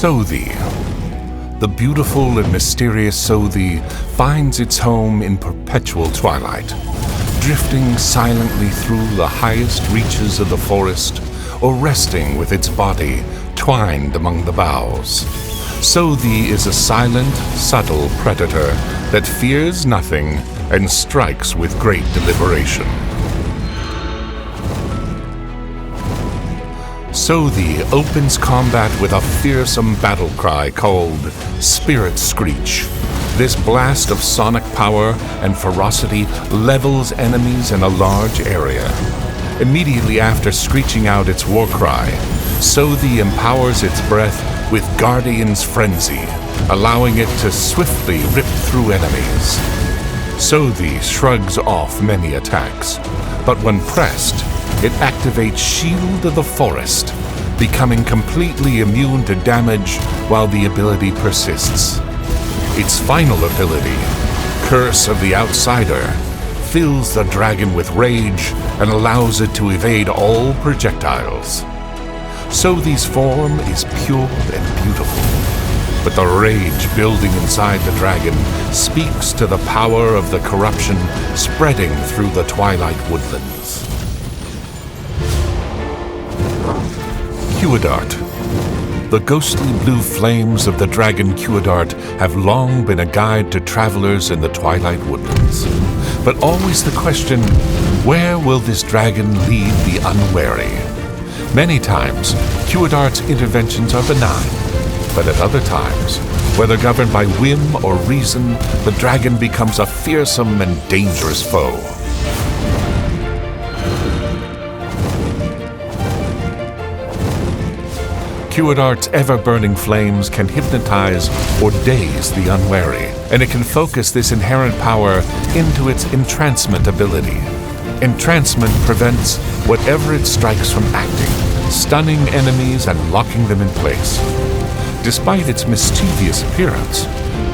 Sothi. The beautiful and mysterious Sothi finds its home in perpetual twilight, drifting silently through the highest reaches of the forest or resting with its body twined among the boughs. Sothi is a silent, subtle predator that fears nothing and strikes with great deliberation. Sothi opens combat with a fearsome battle cry called Spirit Screech. This blast of sonic power and ferocity levels enemies in a large area. Immediately after screeching out its war cry, Sothi empowers its breath with Guardian's Frenzy, allowing it to swiftly rip through enemies. Sothi shrugs off many attacks, but when pressed, it activates Shield of the Forest, becoming completely immune to damage while the ability persists. Its final ability, Curse of the Outsider, fills the dragon with rage and allows it to evade all projectiles. Sothi's form is pure and beautiful, but the rage building inside the dragon speaks to the power of the corruption spreading through the Twilight Woodlands. Cuidart. The ghostly blue flames of the dragon Cuidart have long been a guide to travelers in the Twilight Woodlands. But always the question, where will this dragon lead the unwary? Many times, Cuidart's interventions are benign, but at other times, whether governed by whim or reason, the dragon becomes a fearsome and dangerous foe. Cuidart's ever-burning flames can hypnotize or daze the unwary, and it can focus this inherent power into its entrancement ability. Entrancement prevents whatever it strikes from acting, stunning enemies and locking them in place. Despite its mischievous appearance,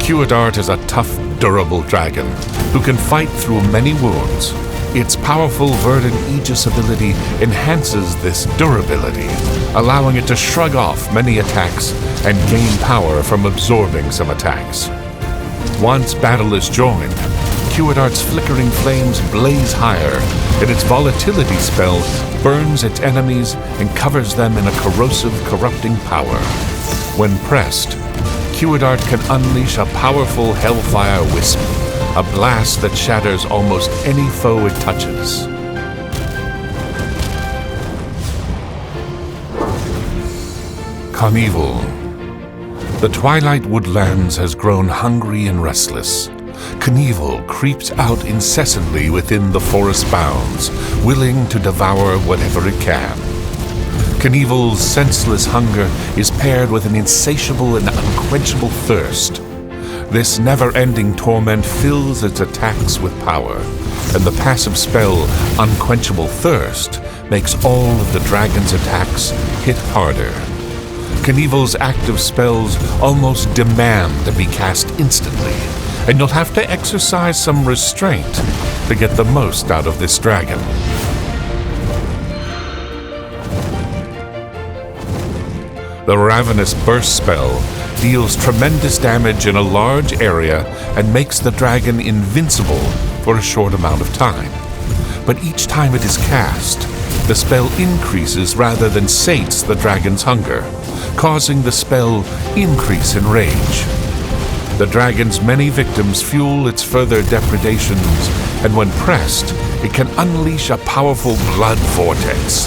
Cuidart is a tough, durable dragon who can fight through many wounds. Its powerful Verdant Aegis ability enhances this durability, allowing it to shrug off many attacks and gain power from absorbing some attacks. Once battle is joined, Cuidart's flickering flames blaze higher, and its volatility spell burns its enemies and covers them in a corrosive, corrupting power. When pressed, Cuidart can unleash a powerful Hellfire Wisp, a blast that shatters almost any foe it touches. Knievel. The Twilight Woodlands has grown hungry and restless. Knievel creeps out incessantly within the forest bounds, willing to devour whatever it can. Knievel's senseless hunger is paired with an insatiable and unquenchable thirst. This never-ending torment fills its attacks with power, and the passive spell, Unquenchable Thirst, makes all of the dragon's attacks hit harder. Knievel's active spells almost demand to be cast instantly, and you'll have to exercise some restraint to get the most out of this dragon. The Ravenous Burst spell deals tremendous damage in a large area and makes the dragon invincible for a short amount of time. But each time it is cast, the spell increases rather than sates the dragon's hunger, causing the spell increase in rage. The dragon's many victims fuel its further depredations, and when pressed, it can unleash a powerful blood vortex.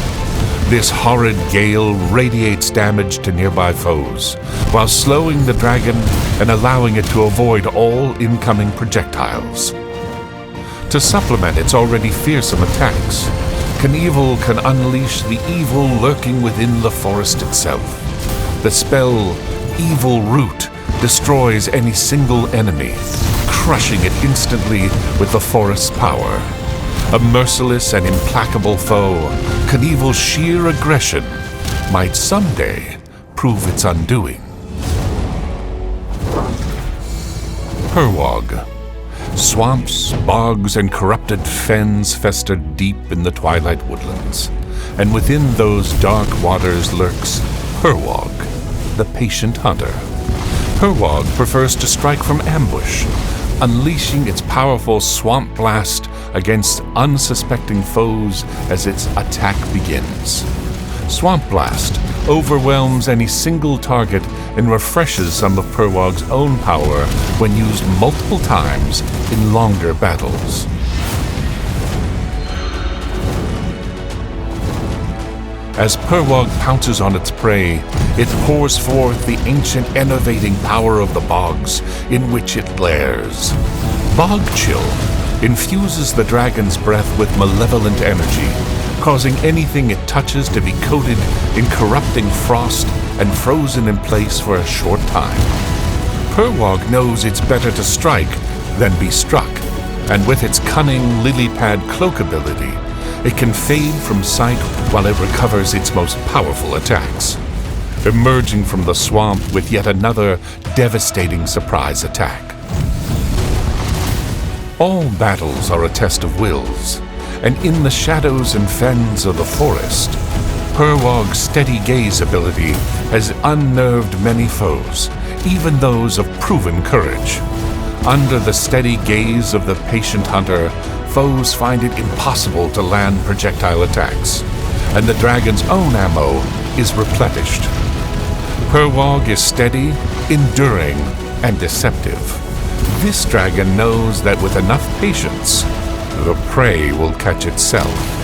This horrid gale radiates damage to nearby foes, while slowing the dragon and allowing it to avoid all incoming projectiles. To supplement its already fearsome attacks, Knievel can unleash the evil lurking within the forest itself. The spell Evil Root destroys any single enemy, crushing it instantly with the forest's power. A merciless and implacable foe, Knievel's sheer aggression might someday prove its undoing. Herwog. Swamps, bogs, and corrupted fens fester deep in the Twilight Woodlands, and within those dark waters lurks Herwog, the patient hunter. Herwog prefers to strike from ambush, unleashing its powerful swamp blast against unsuspecting foes as its attack begins. Swamp Blast overwhelms any single target and refreshes some of Herwog's own power when used multiple times in longer battles. As Herwog pounces on its prey, it pours forth the ancient enervating power of the bogs in which it lairs. Bog Chill infuses the dragon's breath with malevolent energy, causing anything it touches to be coated in corrupting frost and frozen in place for a short time. Herwog knows it's better to strike than be struck, and with its cunning lily-pad cloak ability, it can fade from sight while it recovers its most powerful attacks, emerging from the swamp with yet another devastating surprise attack. All battles are a test of wills, and in the shadows and fens of the forest, Herwog's steady gaze ability has unnerved many foes, even those of proven courage. Under the steady gaze of the patient hunter, foes find it impossible to land projectile attacks, and the dragon's own ammo is replenished. Herwog is steady, enduring, and deceptive. This dragon knows that with enough patience, the prey will catch itself.